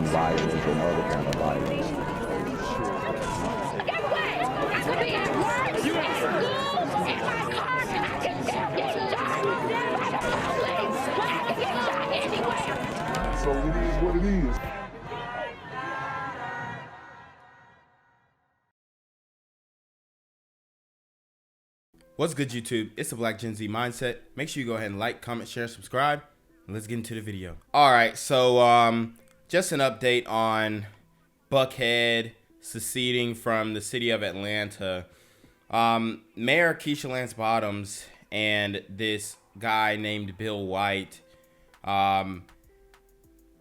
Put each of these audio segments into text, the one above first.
violence and other kind of violence. Get away! I could be at work, at school, in my car, and I can still get shot by the police. But I can get shot anywhere. So it is what it is. What's good, YouTube? It's the Black Gen Z Mindset. Make sure you go ahead and like, comment, share, subscribe, and let's get into the video. All right, so just an update on Buckhead seceding from the city of Atlanta. Mayor Keisha Lance Bottoms and this guy named Bill White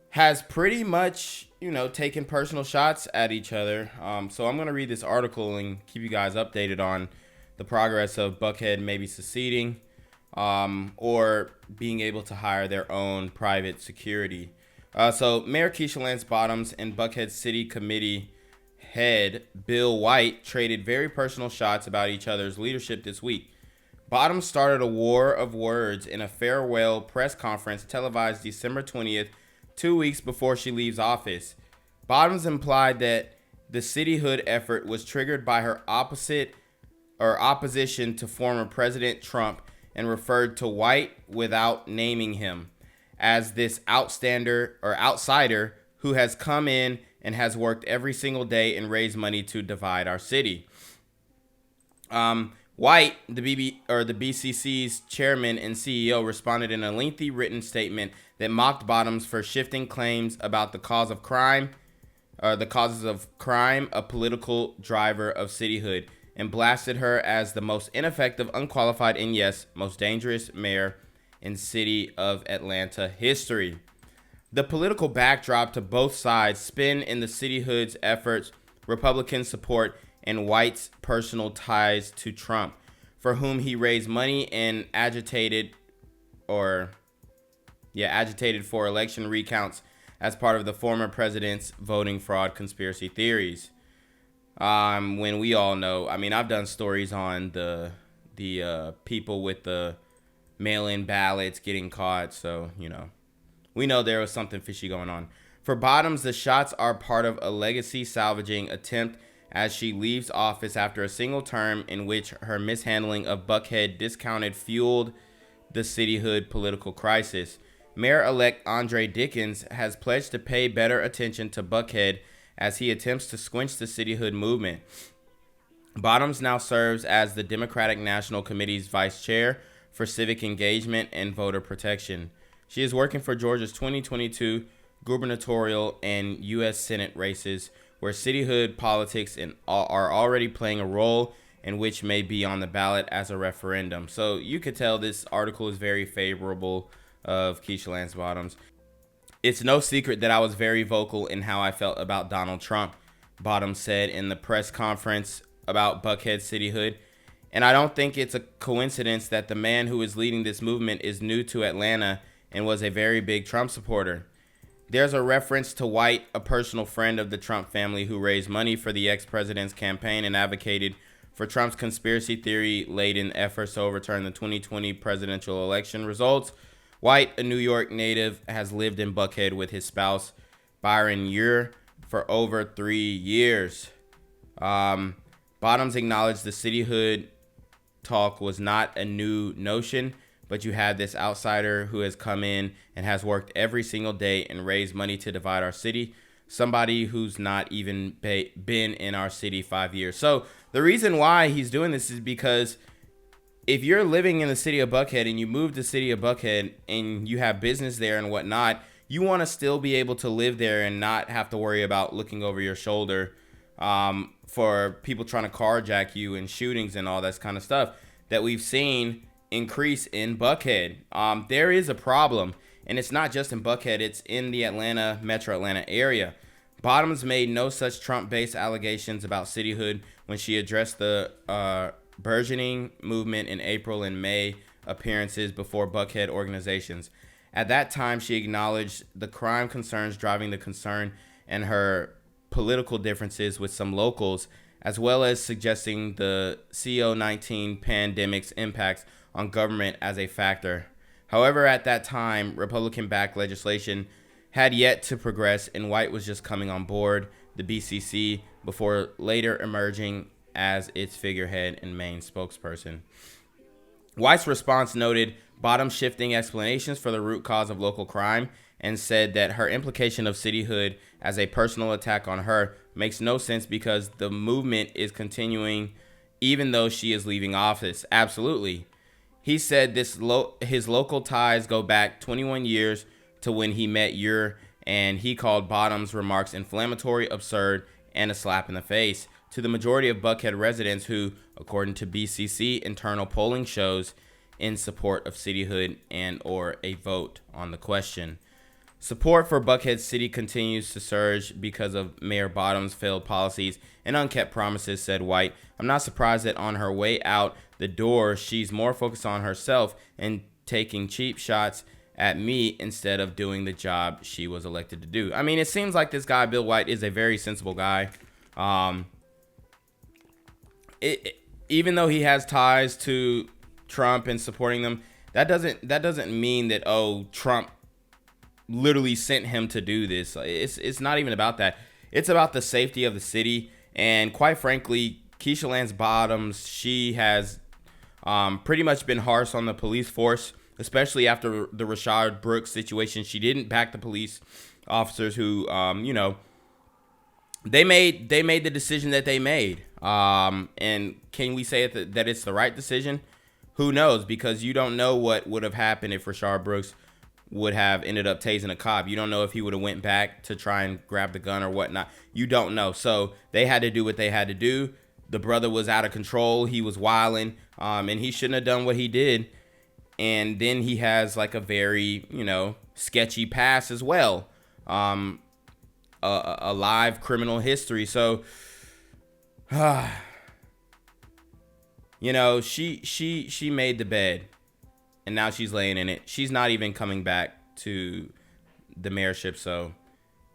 has pretty much, taken personal shots at each other. So I'm going to read this article and keep you guys updated on the progress of Buckhead maybe seceding or being able to hire their own private security. So Mayor Keisha Lance Bottoms and Buckhead City Committee head Bill White traded very personal shots about each other's leadership this week. Bottoms started a war of words in a farewell press conference televised December 20th, 2 weeks before she leaves office. Bottoms implied that the cityhood effort was triggered by her opposition to former President Trump and referred to White without naming him as this outsider who has come in and has worked every single day and raised money to divide our city. White, the BCC's chairman and CEO, responded in a lengthy written statement that mocked Bottoms for shifting claims about the causes of crime, a political driver of cityhood, and blasted her as the most ineffective, unqualified, and yes, most dangerous mayor in city of Atlanta history. The political backdrop to both sides spin in the cityhood's efforts, Republican support, and White's personal ties to Trump, for whom he raised money and agitated for election recounts as part of the former president's voting fraud conspiracy theories. When we all know, I've done stories on the people with the mail-in ballots getting caught, so, we know there was something fishy going on. For Bottoms, the shots are part of a legacy-salvaging attempt as she leaves office after a single term in which her mishandling of Buckhead discounted fueled the cityhood political crisis. Mayor-elect Andre Dickens has pledged to pay better attention to Buckhead as he attempts to squelch the cityhood movement. Bottoms now serves as the Democratic National Committee's vice chair for civic engagement and voter protection. She is working for Georgia's 2022 gubernatorial and U.S. Senate races, where cityhood politics are already playing a role and which may be on the ballot as a referendum. So you could tell this article is very favorable of Keisha Lance Bottoms. It's no secret that I was very vocal in how I felt about Donald Trump, Bottoms said in the press conference about Buckhead cityhood. And I don't think it's a coincidence that the man who is leading this movement is new to Atlanta and was a very big Trump supporter. There's a reference to White, a personal friend of the Trump family who raised money for the ex-president's campaign and advocated for Trump's conspiracy theory-laden efforts to overturn the 2020 presidential election results. White, a New York native, has lived in Buckhead with his spouse, Byron Ure, for over 3 years. Bottoms acknowledged the cityhood talk was not a new notion, but you had this outsider who has come in and has worked every single day and raised money to divide our city. Somebody who's not even been in our city 5 years. So the reason why he's doing this is because if you're living in the city of Buckhead and you move to the city of Buckhead and you have business there and whatnot, you want to still be able to live there and not have to worry about looking over your shoulder for people trying to carjack you and shootings and all that kind of stuff that we've seen increase in Buckhead. There is a problem, and it's not just in Buckhead, it's in the metro Atlanta area. Bottoms made no such Trump-based allegations about cityhood when she addressed the burgeoning movement in April and May appearances before Buckhead organizations. At that time, she acknowledged the crime concerns driving the concern and her political differences with some locals, as well as suggesting the COVID-19 pandemic's impacts on government as a factor. However, at that time, Republican-backed legislation had yet to progress, and White was just coming on board the BCC before later emerging as its figurehead and main spokesperson. White's response noted bottom-shifting explanations for the root cause of local crime and said that her implication of cityhood as a personal attack on her makes no sense because the movement is continuing even though she is leaving office. Absolutely. He said his local ties go back 21 years to when he met Ure, and he called Bottom's remarks inflammatory, absurd, and a slap in the face to the majority of Buckhead residents who, according to BCC internal polling, shows in support of cityhood and or a vote on the question. Support for Buckhead City continues to surge because of Mayor Bottom's failed policies and unkept promises, said White. I'm not surprised that on her way out the door, she's more focused on herself and taking cheap shots at me instead of doing the job she was elected to do. I mean, it seems like this guy, Bill White, is a very sensible guy. Even though he has ties to Trump and supporting them, that doesn't mean that, oh, Trump literally sent him to do this. It's not even about that. It's about the safety of the city. And quite frankly, Keisha Lance Bottoms, she has pretty much been harsh on the police force, especially after the Rashad Brooks situation. She didn't back the police officers who, they made the decision that they made. And can we say that it's the right decision? Who knows? Because you don't know what would have happened if Rashad Brooks would have ended up tasing a cop. You don't know if he would have went back to try and grab the gun or whatnot. You don't know. So they had to do what they had to do. The brother was out of control. He was wilding, and he shouldn't have done what he did. And then he has like a very, sketchy past as well. A live criminal history. So, she made the bed, and now she's laying in it. She's not even coming back to the mayorship, so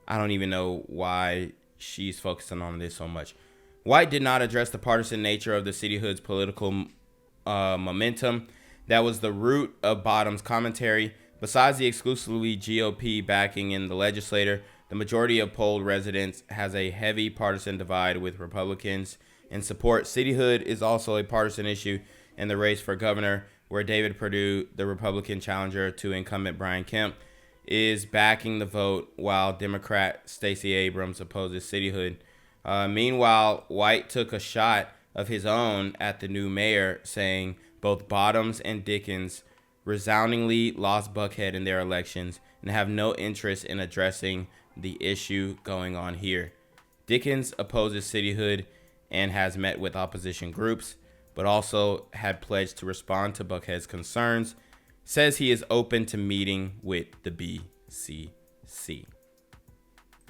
I don't even know why she's focusing on this so much. White did not address the partisan nature of the cityhood's political momentum. That was the root of Bottom's commentary. Besides the exclusively GOP backing in the legislature, the majority of polled residents has a heavy partisan divide with Republicans in support. Cityhood is also a partisan issue in the race for governor, where David Perdue, the Republican challenger to incumbent Brian Kemp, is backing the vote, while Democrat Stacey Abrams opposes cityhood. Meanwhile, White took a shot of his own at the new mayor, saying both Bottoms and Dickens resoundingly lost Buckhead in their elections and have no interest in addressing the issue going on here. Dickens opposes cityhood and has met with opposition groups, but also had pledged to respond to Buckhead's concerns. Says he is open to meeting with the BCC.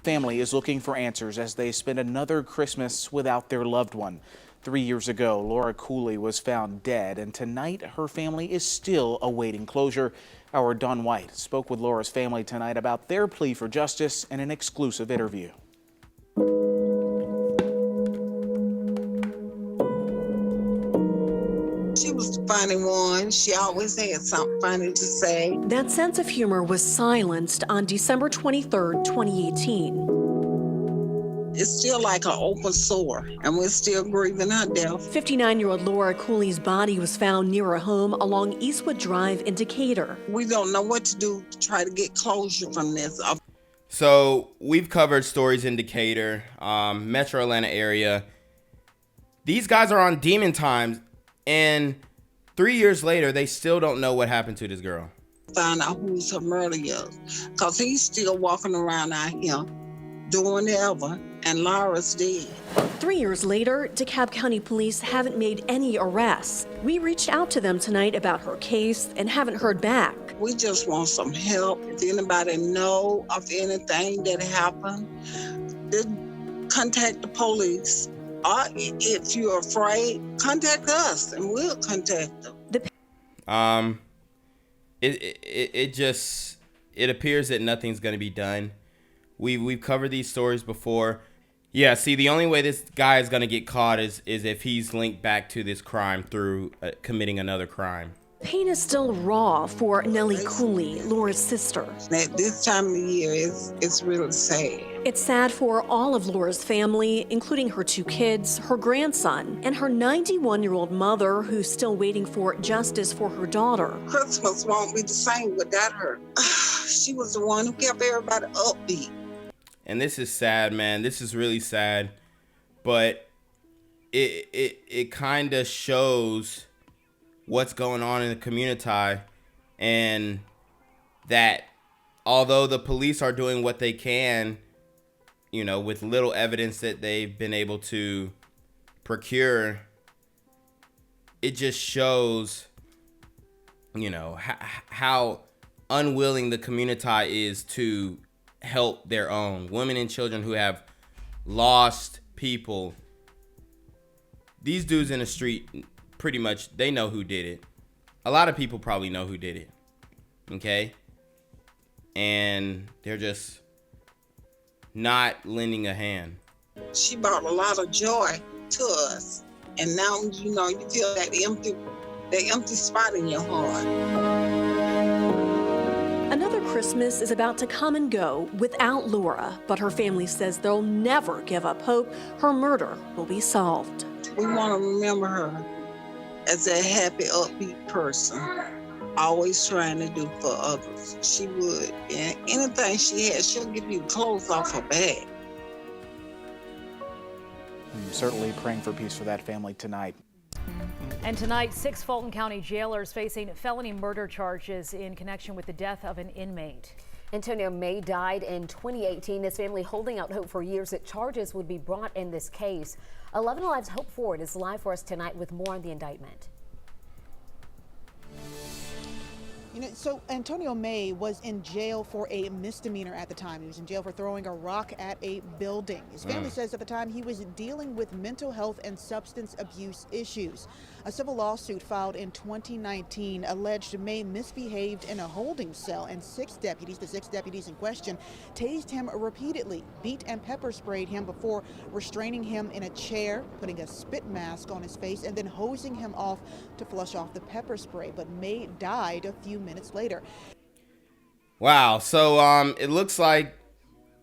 Family is looking for answers as they spend another Christmas without their loved one. 3 years ago, Laura Cooley was found dead, and tonight her family is still awaiting closure. Our Don White spoke with Laura's family tonight about their plea for justice in an exclusive interview. She was the funny one. She always had something funny to say. That sense of humor was silenced on December 23rd, 2018. It's still like an open sore, and we're still grieving her death. 59-year-old Laura Cooley's body was found near her home along Eastwood Drive in Decatur. We don't know what to do to try to get closure from this. So we've covered stories in Decatur, Metro Atlanta area. These guys are on demon time, and 3 years later, they still don't know what happened to this girl. Find out who's her murderer, because he's still walking around out here doing whatever, and Laura's dead. 3 years later, DeKalb County Police haven't made any arrests. We reached out to them tonight about her case and haven't heard back. We just want some help. If anybody know of anything that happened, then contact the police. Or if you're afraid, contact us and we'll contact them. It appears that nothing's going to be done. We've covered these stories before. Yeah, see, the only way this guy is going to get caught is if he's linked back to this crime through committing another crime. Pain is still raw for Nellie Cooley, Laura's sister. At this time of the year, it's really sad. It's sad for all of Laura's family, including her 2 kids, her grandson, and her 91-year-old mother, who's still waiting for justice for her daughter. Christmas won't be the same without her. She was the one who kept everybody upbeat. And this is sad, man. This is really sad. But it kind of shows what's going on in the community, and that although the police are doing what they can, you know, with little evidence that they've been able to procure, it just shows, you know, how unwilling the community is to help their own women and children who have lost people. These dudes in the street, pretty much, they know who did it. A lot of people probably know who did it. Okay? And they're just not lending a hand. She brought a lot of joy to us. And now, you know, you feel that empty spot in your heart. Another Christmas is about to come and go without Laura, but her family says they'll never give up hope her murder will be solved. We want to remember her as a happy, upbeat person, always trying to do for others. She would. And anything she had, she'll give you clothes off her back. Certainly praying for peace for that family tonight. And tonight, 6 Fulton County jailers facing felony murder charges in connection with the death of an inmate. Antonio May died in 2018. His family holding out hope for years that charges would be brought in this case. 11 Alive's Hope Ford is live for us tonight with more on the indictment. You know, so Antonio May was in jail for a misdemeanor at the time. He was in jail for throwing a rock at a building. His family says at the time he was dealing with mental health and substance abuse issues. A civil lawsuit filed in 2019 alleged May misbehaved in a holding cell, and the 6 deputies in question, tased him repeatedly, beat and pepper sprayed him before restraining him in a chair, putting a spit mask on his face, and then hosing him off to flush off the pepper spray. But May died a few minutes later. Wow. So it looks like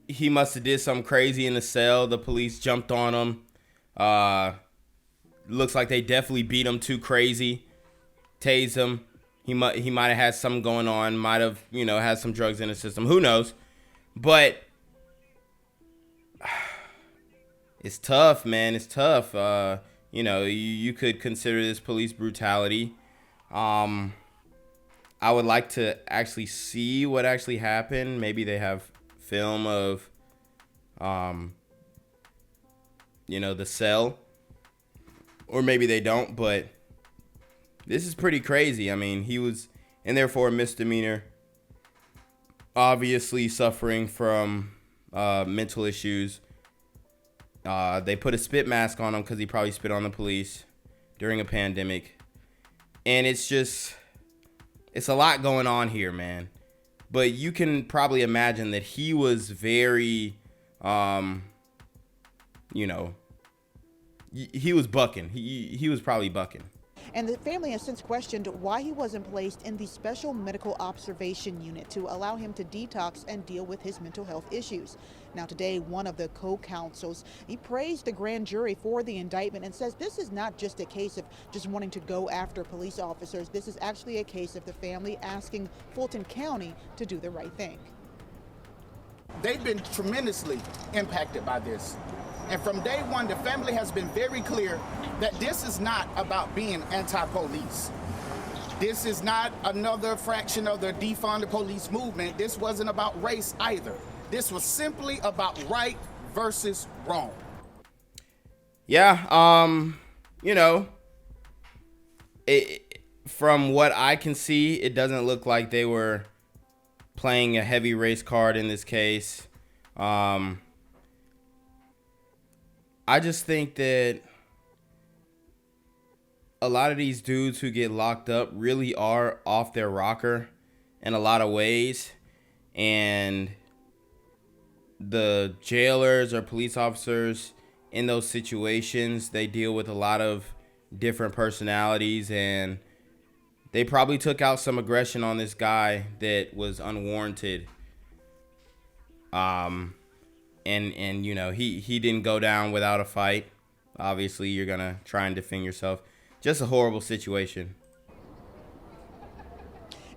he must have did something crazy in the cell. The police jumped on him. Looks like they definitely beat him too crazy, tased him. He might have had something going on, might have, you know, had some drugs in his system. Who knows? But it's tough, man. It's tough. You know, you could consider this police brutality. I would like to actually see what actually happened. Maybe they have film of, you know, the cell. Or maybe they don't, but this is pretty crazy. I mean, he was in there for a misdemeanor, obviously suffering from mental issues. They put a spit mask on him because he probably spit on the police during a pandemic. And it's a lot going on here, man. But you can probably imagine that he was very, you know, he was bucking. He was probably bucking. And the family has since questioned why he wasn't placed in the special medical observation unit to allow him to detox and deal with his mental health issues. Now today, one of the co-counsels, he praised the grand jury for the indictment and says this is not just a case of just wanting to go after police officers. This is actually a case of the family asking Fulton County to do the right thing. They've been tremendously impacted by this. And from day one, the family has been very clear that this is not about being anti-police. This is not another fraction of the defund the police movement. This wasn't about race either. This was simply about right versus wrong. Yeah, you know, from what I can see, it doesn't look like they were playing a heavy race card in this case. I just think that a lot of these dudes who get locked up really are off their rocker in a lot of ways. And the jailers or police officers in those situations, they deal with a lot of different personalities, and They probably took out some aggression on this guy that was unwarranted. And you know, he didn't go down without a fight. Obviously, you're gonna try and defend yourself. Just a horrible situation.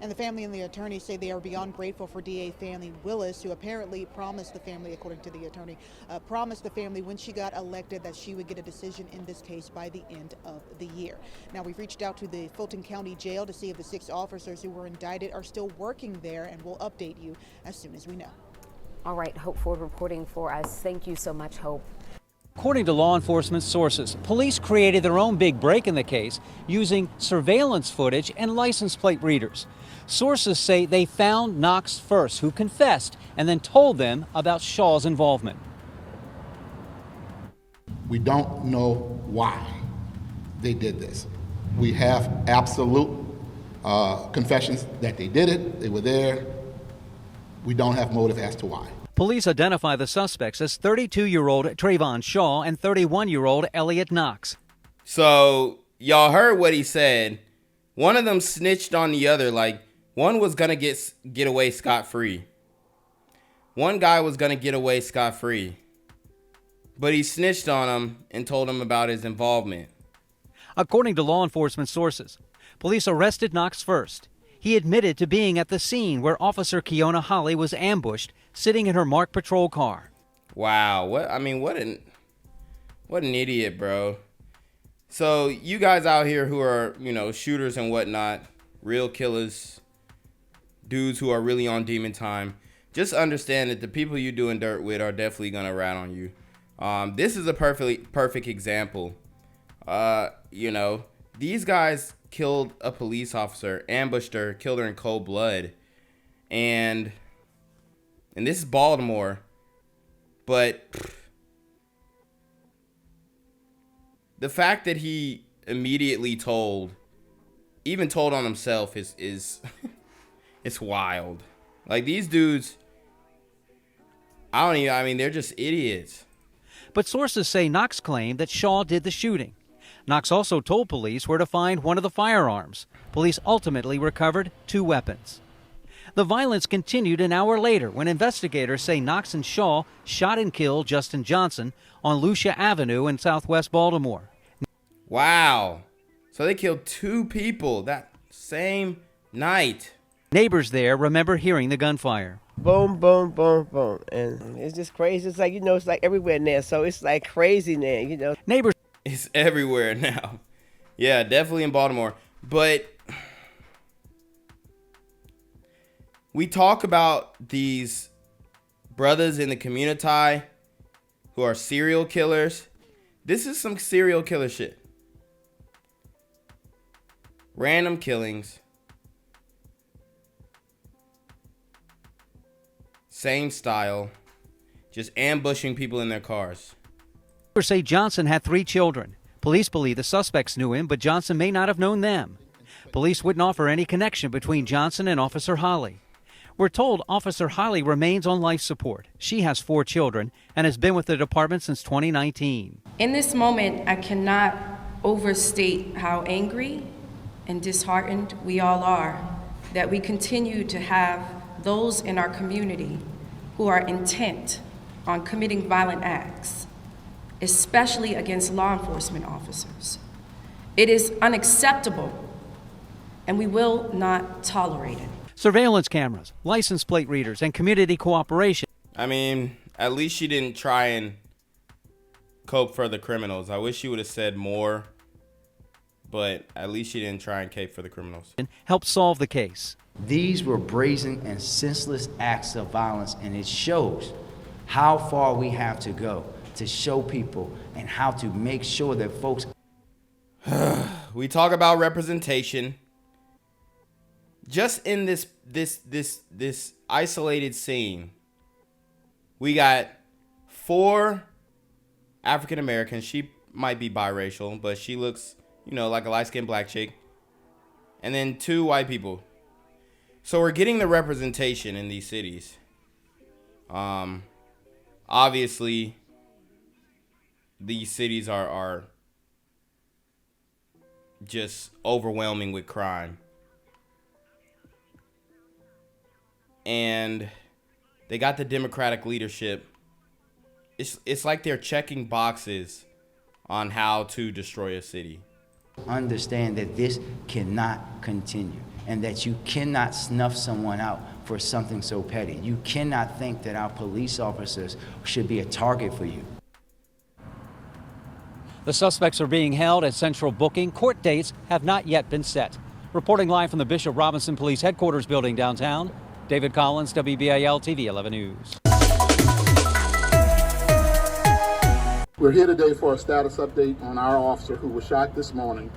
And the family and the attorney say they are beyond grateful for DA Fannie Willis, who apparently promised the family, according to the attorney, promised the family when she got elected that she would get a decision in this case by the end of the year. Now, we've reached out to the Fulton County Jail to see if the 6 officers who were indicted are still working there, and we'll update you as soon as we know. All right, Hope Ford reporting for us. Thank you so much, Hope. According to law enforcement sources, police created their own big break in the case using surveillance footage and license plate readers. Sources say they found Knox first, who confessed and then told them about Shaw's involvement. We don't know why they did this. We have absolute confessions that they did it, they were there. We don't have motive as to why. Police identify the suspects as 32-year-old Trayvon Shaw and 31-year-old Elliot Knox. So y'all heard what he said. One of them snitched on the other. Like, one was gonna get away scot-free. One guy was gonna get away scot-free, but he snitched on him and told him about his involvement. According to law enforcement sources, police arrested Knox first. He admitted to being at the scene where Officer Kiona Holly was ambushed, sitting in her marked patrol car. Wow, what an idiot, bro. So you guys out here who are, you know, shooters and whatnot, real killers, dudes who are really on demon time, just understand that the people you doing dirt with are definitely gonna rat on you. This is a perfect example. You know, these guys killed a police officer, ambushed her, killed her in cold blood, and this is Baltimore, but the fact that he immediately told on himself is it's wild. Like, these dudes, they're just idiots. But sources say Knox claimed that Shaw did the shooting. Knox also told police where to find one of the firearms. Police ultimately recovered 2 weapons. The violence continued an hour later when investigators say Knox and Shaw shot and killed Justin Johnson on Lucia Avenue in southwest Baltimore. Wow. So they killed 2 people that same night. Neighbors there remember hearing the gunfire. Boom, boom, boom, boom. And it's just crazy. It's like, you know, it's like everywhere now. So it's like crazy now, you know. Neighbors. It's everywhere now. Yeah, definitely in Baltimore. But we talk about these brothers in the community who are serial killers. This is some serial killer shit. Random killings. Same style. Just ambushing people in their cars. Say Johnson had 3 children. Police believe the suspects knew him, but Johnson may not have known them. Police wouldn't offer any connection between Johnson and Officer Holly. We're told Officer Holly remains on life support. She has 4 children and has been with the department since 2019. In this moment, I cannot overstate how angry and disheartened we all are that we continue to have those in our community who are intent on committing violent acts, especially against law enforcement officers. It is unacceptable, and we will not tolerate it. Surveillance cameras, license plate readers, and community cooperation. I mean, at least she didn't try and cope for the criminals. I wish she would have said more, but at least she didn't try and cape for the criminals. Helped solve the case. These were brazen and senseless acts of violence, and it shows how far we have to go to show people and how to make sure that folks. We talk about representation. Just in this isolated scene, we got 4 African Americans. She might be biracial, but she looks, you know, like a light-skinned black chick. And then 2 white people. So we're getting the representation in these cities. Obviously, these cities are just overwhelming with crime. and they got the Democratic leadership. It's like they're checking boxes on how to destroy a city. Understand that this cannot continue and that you cannot snuff someone out for something so petty. You cannot think that our police officers should be a target for you. The suspects are being held at central booking. Court dates have not yet been set. Reporting live from the Bishop Robinson Police Headquarters building downtown, David Collins, WBAL TV 11 News. We're here today for a status update on our officer who was shot this morning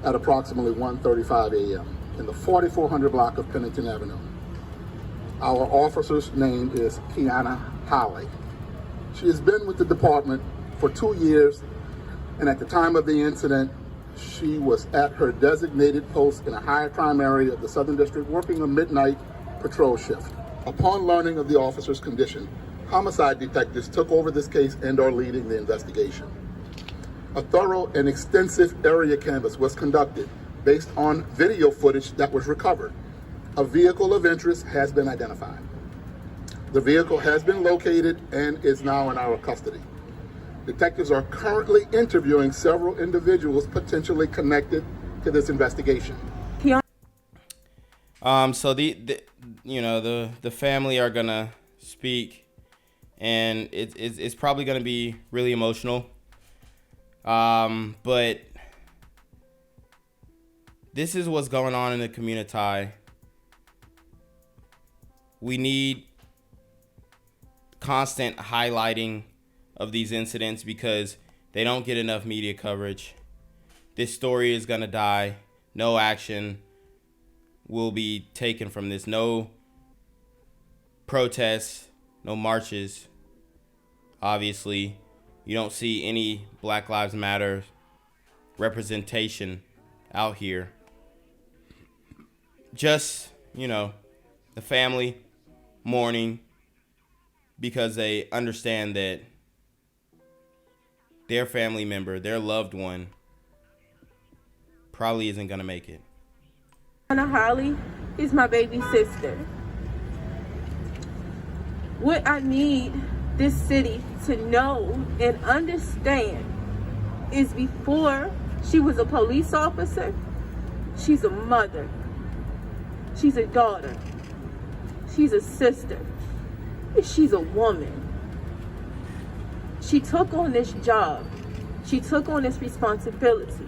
at approximately 1:35 a.m. in the 4400 block of Pennington Avenue. Our officer's name is Kiana Holly. She has been with the department for 2 years, and at the time of the incident, she was at her designated post in a high crime area of the Southern District working a midnight patrol shift. Upon learning of the officer's condition, homicide detectives took over this case and are leading the investigation. A thorough and extensive area canvass was conducted based on video footage that was recovered. A vehicle of interest has been identified. The vehicle has been located and is now in our custody. Detectives are currently interviewing several individuals potentially connected to this investigation. So the family are gonna speak, and it's probably gonna be really emotional. But this is what's going on in the community. We need constant highlighting of these incidents because they don't get enough media coverage. This story is gonna die. No action will be taken from this. No protests, no marches. Obviously, you don't see any Black Lives Matter representation out here. Just, the family mourning because they understand that their family member, their loved one, probably isn't gonna make it. Anna Holly is my baby sister. What I need this city to know and understand is before she was a police officer, she's a mother, she's a daughter, she's a sister, she's a woman. She took on this job. She took on this responsibility.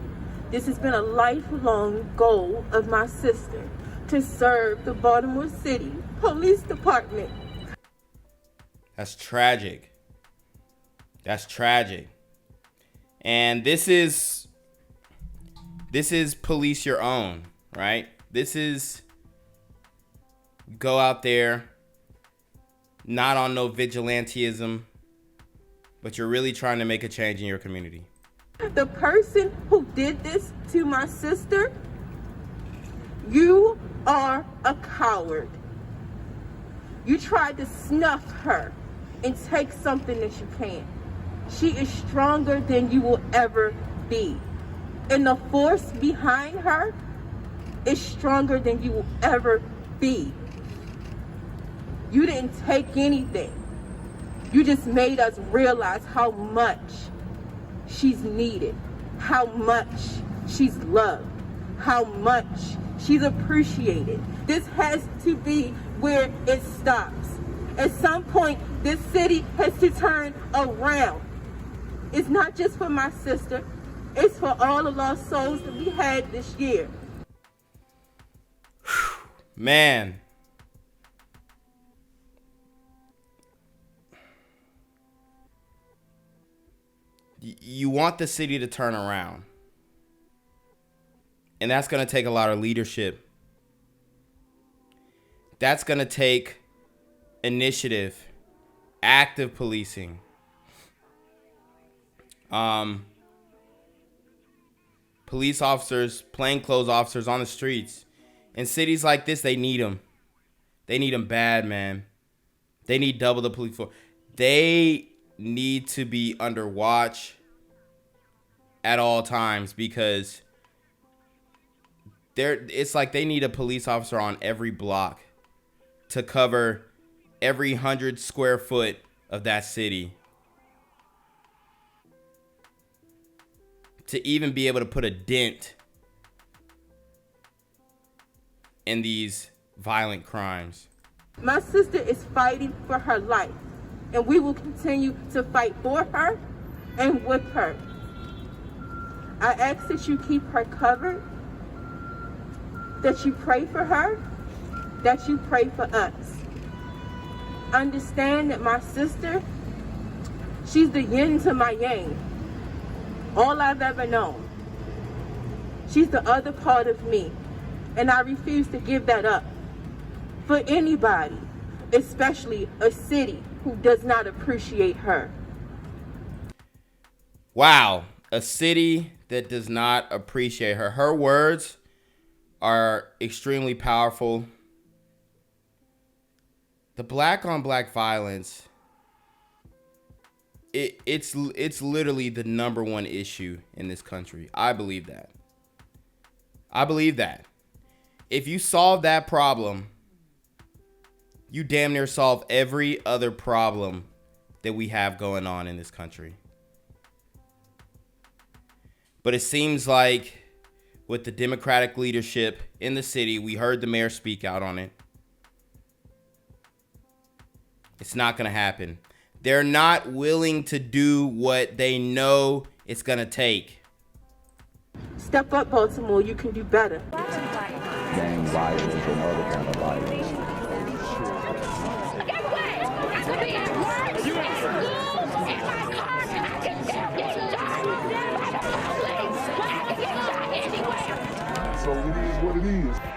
This has been a lifelong goal of my sister, to serve the Baltimore City Police Department. That's tragic. That's tragic. And this is police your own, right? This is go out there, not on no vigilantism, but you're really trying to make a change in your community. The person who did this to my sister, you are a coward. You tried to snuff her and take something that you can't. She is stronger than you will ever be. And the force behind her is stronger than you will ever be. You didn't take anything. You just made us realize how much she's needed, how much she's loved, how much she's appreciated. This has to be where it stops. At some point, this city has to turn around. It's not just for my sister, it's for all the lost souls that we had this year. Man. You want the city to turn around. And that's going to take a lot of leadership. That's going to take initiative, active policing. Police officers, plainclothes officers on the streets. In cities like this, they need them. They need them bad, man. They need double the police force. They need to be under watch at all times because it's like they need a police officer on every block to cover every 100 square foot of that city. To even be able to put a dent in these violent crimes. My sister is fighting for her life, and we will continue to fight for her and with her. I ask that you keep her covered, that you pray for her, that you pray for us. Understand that my sister, she's the yin to my yang, all I've ever known. She's the other part of me, and I refuse to give that up for anybody, especially a city who does not appreciate her. Wow, a city that does not appreciate her. Her words are extremely powerful. The black on black violence, it's literally the number one issue in this country. I believe that. I believe that. If you solve that problem, you damn near solve every other problem that we have going on in this country. But it seems like with the Democratic leadership in the city, we heard the mayor speak out on it. It's not going to happen. They're not willing to do what they know it's going to take. Step up, Baltimore. You can do better. Gang violence and other kind of violence. Guess what? I could be at work, at school, in my car, and I can still get shot by the police. But I can get shot anywhere. So it is what it is.